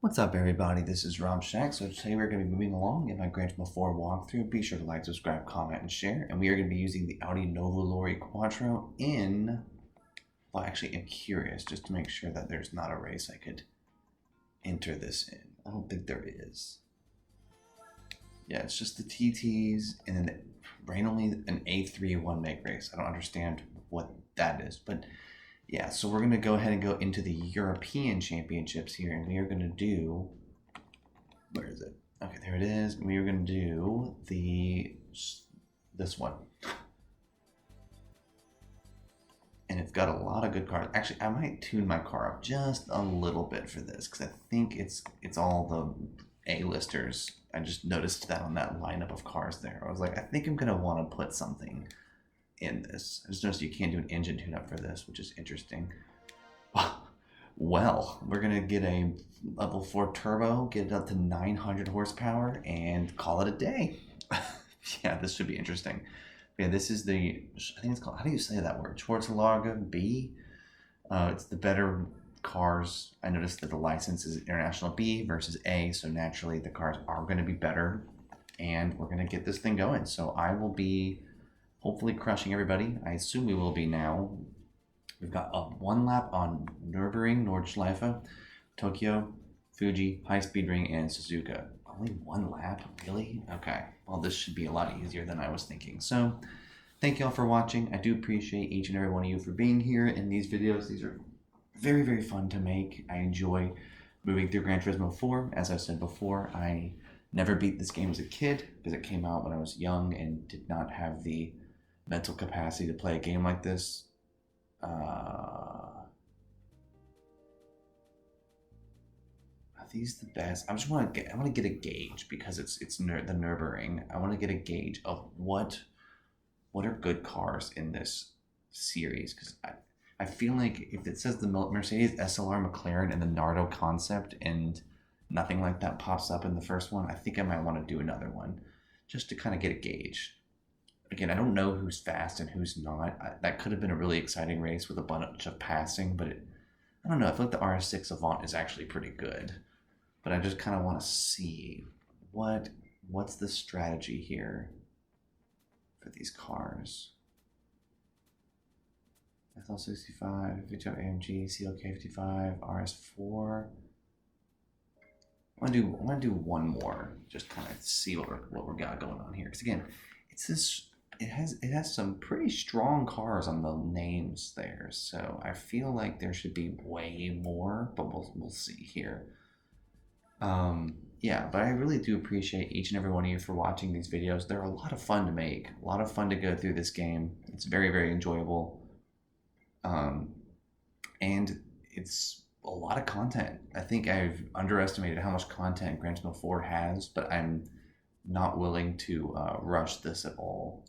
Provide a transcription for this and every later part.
What's up, everybody? This is Rob Shack. So today we're going to be moving along in my Gran Turismo 4 walkthrough. Be sure to like, subscribe, comment, and share. And we are going to be using the Audi Nuvolari quattro in... Well, actually, I'm curious just to make sure that there's not a race I could enter this in. I don't think there is. Yeah, it's just the TTs and then randomly an A3 one-make race. I don't understand what that is, but... Yeah, so we're going to go ahead and go into the European Championships here, and we are going to do... Where is it? Okay, there it is. We are going to do this one. And it's got a lot of good cars. Actually, I might tune my car up just a little bit for this, because I think it's all the A-listers. I just noticed that on that lineup of cars there. I was like, I think I'm going to want to put something in this. I just noticed you can't do an engine tune-up for this, which is interesting. Well, we're gonna get a level 4 turbo, get it up to 900 horsepower, and call it a day. Yeah, this should be interesting. Yeah, this is the, I think it's called, how do you say that word? Schwarzwald Liga B? It's the better cars. I noticed that the license is International B versus A, so naturally the cars are gonna be better, and we're gonna get this thing going. So I will be hopefully crushing everybody. I assume we will be now. We've got one lap on Nürburgring, Nordschleife, Tokyo, Fuji, High Speed Ring, and Suzuka. Only one lap? Really? Okay. Well, this should be a lot easier than I was thinking. So, thank you all for watching. I do appreciate each and every one of you for being here in these videos. These are very, very fun to make. I enjoy moving through Gran Turismo 4. As I've said before, I never beat this game as a kid because it came out when I was young and did not have the mental capacity to play a game like this. Are these the best? I want to get a gauge because it's the Nürburgring. I want to get a gauge of what are good cars in this series, because I feel like if it says the Mercedes SLR McLaren and the Nardo concept and nothing like that pops up in the first one, I think I might want to do another one just to kind of get a gauge. Again, I don't know who's fast and who's not. That could have been a really exciting race with a bunch of passing, but I don't know. I feel like the RS6 Avant is actually pretty good. But I just kind of want to see what's the strategy here for these cars. FL65, VTO AMG, CLK55, RS4. I want to do one more, just kind of see what we got going on here. Because again, it's this. It has some pretty strong cars on the names there, so I feel like there should be way more, but we'll see here. Yeah, but I really do appreciate each and every one of you for watching these videos. They're a lot of fun to make, a lot of fun to go through this game. It's very, very enjoyable, and it's a lot of content. I think I've underestimated how much content Gran Turismo 4 has, but I'm not willing to rush this at all.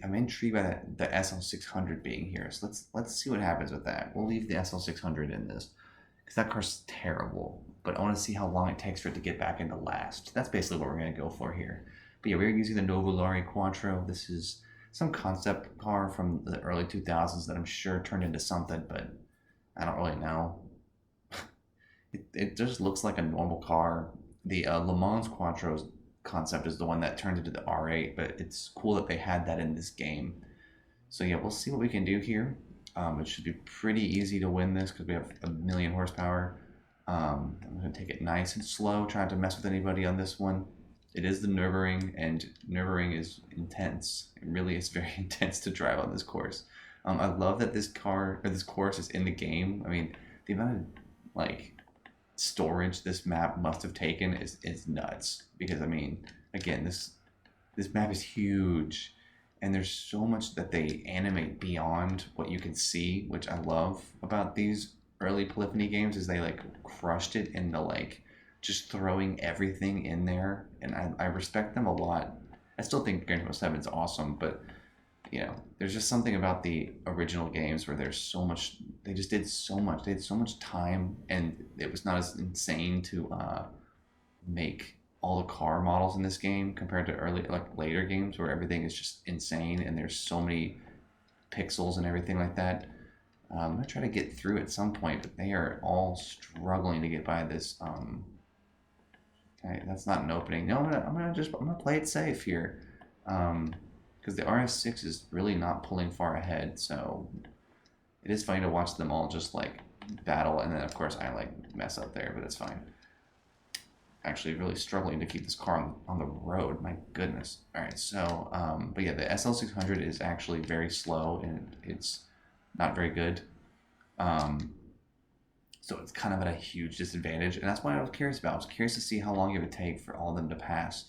I'm intrigued by the SL600 being here, so let's see what happens with that. We'll leave the SL600 in this because that car's terrible, but I want to see how long it takes for it to get back into last. That's basically what we're going to go for here. But yeah, we're using the Nuvolari Quattro. This is some concept car from the early 2000s that I'm sure turned into something, but I don't really know. It just looks like a normal car. The Le Mans Quattro's concept is the one that turned into the R8, but it's cool that they had that in this game. So yeah, we'll see what we can do here. It should be pretty easy to win this because we have 1,000,000 horsepower. I'm going to take it nice and slow, trying to mess with anybody on this one. It is the Nürburgring, and Nürburgring is intense. It really is very intense to drive on this course. I love that this course is in the game. I mean, the amount of like storage this map must have taken is nuts, because I mean, again, this map is huge and there's so much that they animate beyond what you can see, which I love about these early Polyphony games, is they like crushed it into like just throwing everything in there, and I respect them a lot. I still think Gran Turismo 7 is awesome, but you know, there's just something about the original games where there's so much, they just did so much, they had so much time, and it was not as insane to make all the car models in this game compared to later games where everything is just insane and there's so many pixels and everything like that. I'm going to try to get through at some point, but they are all struggling to get by this. Okay, that's not an opening. No, I'm gonna play it safe here. Because the RS6 is really not pulling far ahead, so it is funny to watch them all just like battle, and then of course I like mess up there, but it's fine. Actually really struggling to keep this car on the road, my goodness. Alright, so, but yeah, the SL600 is actually very slow, and it's not very good. So it's kind of at a huge disadvantage, and that's why I was curious about. I was curious to see how long it would take for all of them to pass,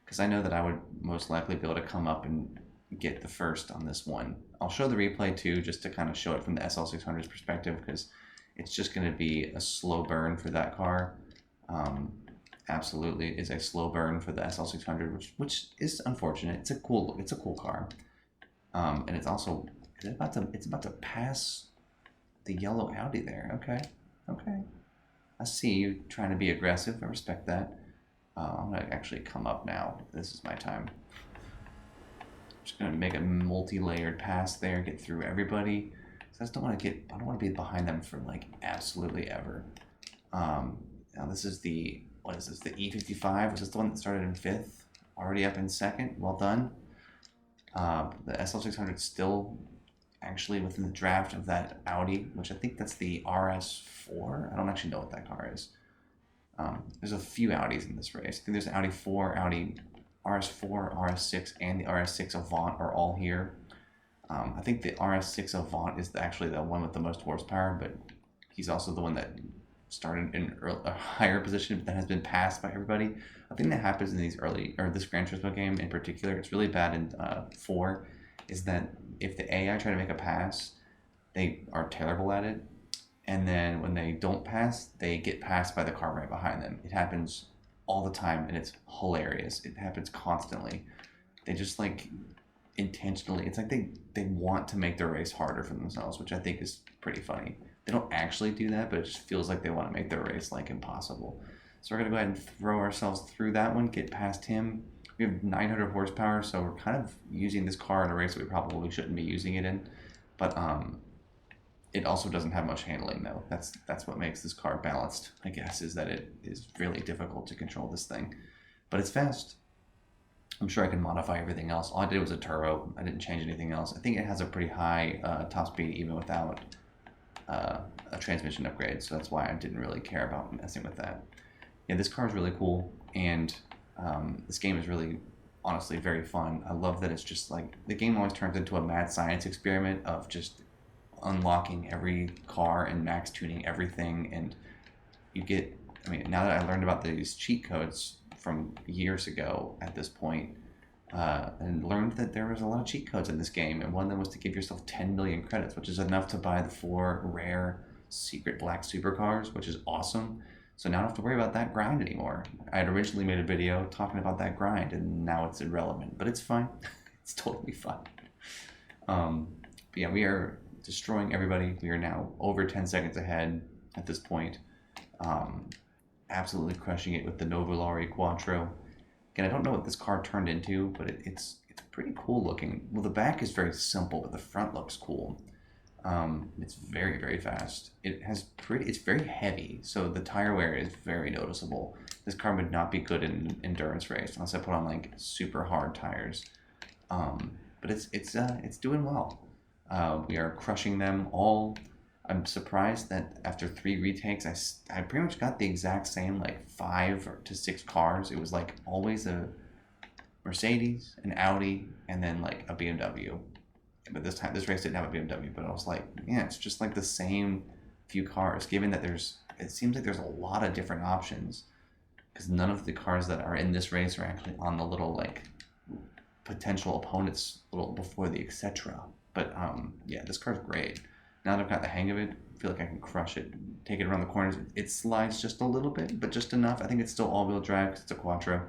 because I know that I would most likely be able to come up and get the first on this one. I'll show the replay too, just to kind of show it from the SL600's perspective, because it's just going to be a slow burn for that car. Absolutely is a slow burn for the SL600, which is unfortunate. It's a cool car, and it's also about to pass the yellow Audi there. Okay, I see you trying to be aggressive. I respect that. I'm gonna actually come up now. This is my time. Just gonna make a multi-layered pass there, get through everybody. So I just don't want to be behind them for like absolutely ever. Now this is what is this? The E55, which is the one that started in 5th, already up in 2nd. Well done. The SL600 is still actually within the draft of that Audi, which I think that's the RS4. I don't actually know what that car is. There's a few Audis in this race. I think there's an Audi 4, Audi RS4, RS6, and the RS6 Avant are all here. I think the RS6 Avant is actually the one with the most horsepower, but he's also the one that started in a higher position, but that has been passed by everybody. I think that happens in these this Gran Turismo game in particular. It's really bad in 4, is that if the AI try to make a pass, they are terrible at it. And then when they don't pass, they get passed by the car right behind them. It happens all the time, and it's hilarious. It happens constantly. They just like intentionally, it's like they want to make the race harder for themselves, which I think is pretty funny. They don't actually do that, but it just feels like they want to make their race like impossible. So we're going to go ahead and throw ourselves through that one, get past him. We have 900 horsepower, so we're kind of using this car in a race that we probably shouldn't be using it in. But it also doesn't have much handling, though. That's what makes this car balanced, I guess, is that it is really difficult to control this thing. But it's fast. I'm sure I can modify everything else. All I did was a turbo. I didn't change anything else. I think it has a pretty high top speed even without a transmission upgrade, so that's why I didn't really care about messing with that. Yeah, this car is really cool, and this game is really, honestly, very fun. I love that it's just like, the game always turns into a mad science experiment of just unlocking every car and max tuning everything, and you get, I mean, now that I learned about these cheat codes from years ago at this point, and learned that there was a lot of cheat codes in this game, and one of them was to give yourself 10 million credits, which is enough to buy the 4 rare secret black supercars, which is awesome. So now I don't have to worry about that grind anymore. I had originally made a video talking about that grind, and now it's irrelevant, but it's fine. It's totally fine. But yeah, we are destroying everybody. We are now over 10 seconds ahead at this point. Absolutely crushing it with the Nuvolari Quattro. Again, I don't know what this car turned into, but it's pretty cool looking. Well, the back is very simple, but the front looks cool. It's very, very fast. It's very heavy, so the tire wear is very noticeable. This car would not be good in endurance race unless I put on like super hard tires. But it's doing well. We are crushing them all. I'm surprised that after 3 retakes, I pretty much got the exact same like 5 to 6 cars. It was like always a Mercedes, an Audi, and then like a BMW. But this race didn't have a BMW. But I was like, yeah, it's just like the same few cars. Given that it seems like there's a lot of different options, because none of the cars that are in this race are actually on the little like potential opponents little before the etc. But yeah, this car's great. Now that I've got the hang of it, I feel like I can crush it, take it around the corners. It slides just a little bit, but just enough. I think it's still all-wheel drive because it's a Quattro.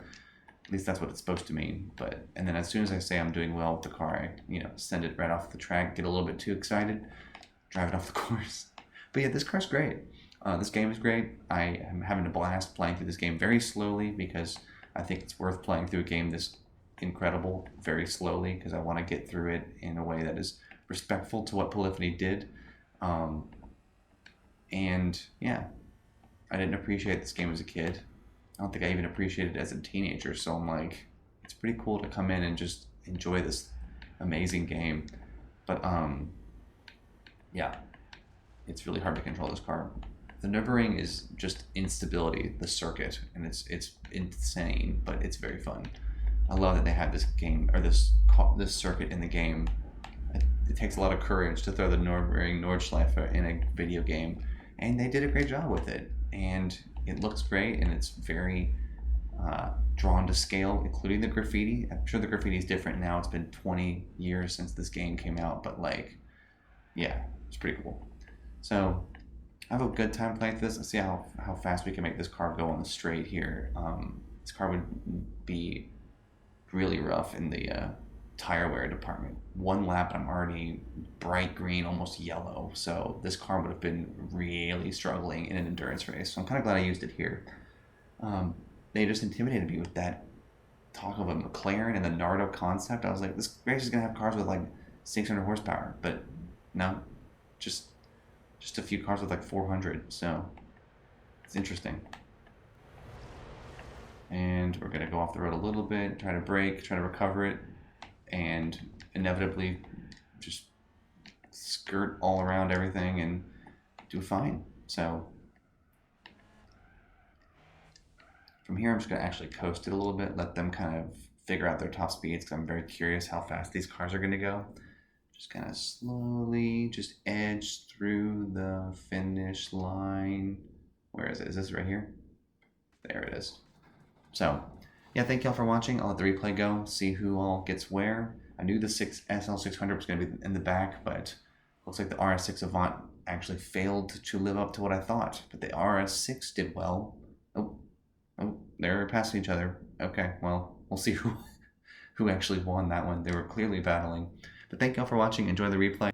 At least that's what it's supposed to mean. And then as soon as I say I'm doing well with the car, I send it right off the track, get a little bit too excited, drive it off the course. But yeah, this car's great. This game is great. I am having a blast playing through this game very slowly because I think it's worth playing through a game this incredible very slowly, because I want to get through it in a way that is respectful to what Polyphony did. And yeah, I didn't appreciate this game as a kid. I don't think I even appreciated it as a teenager. So I'm like, it's pretty cool to come in and just enjoy this amazing game. But yeah, it's really hard to control this car. The Nürburgring is just instability, the circuit, and it's insane, but it's very fun. I love that they have this game, or this circuit in the game. It takes a lot of courage to throw the Nürburgring Nordschleife in a video game, and they did a great job with it. And it looks great, and it's very drawn to scale, including the graffiti. I'm sure the graffiti is different now. It's been 20 years since this game came out, but like, yeah, it's pretty cool. So I have a good time playing this. Let's see how fast we can make this car go on the straight here. This car would be really rough in the tire wear department. One lap and I'm already bright green, almost yellow. So this car would have been really struggling in an endurance race. So I'm kind of glad I used it here. They just intimidated me with that talk of a McLaren and the Nardo concept. I was like, this race is gonna have cars with like 600 horsepower, but no, just a few cars with like 400. So it's interesting. And we're gonna go off the road a little bit, try to brake, try to recover it, and inevitably just skirt all around everything and do fine. So from here, I'm just gonna actually coast it a little bit, let them kind of figure out their top speeds, because I'm very curious how fast these cars are gonna go. Just kind of slowly just edge through the finish line. Where is it? Is this right here? There it is. So yeah, thank y'all for watching. I'll let the replay go, see who all gets where. I knew the SL600 was going to be in the back, but looks like the RS6 Avant actually failed to live up to what I thought. But the RS6 did well. Oh, they're passing each other. Okay, well, we'll see who actually won that one. They were clearly battling. But thank y'all for watching. Enjoy the replay.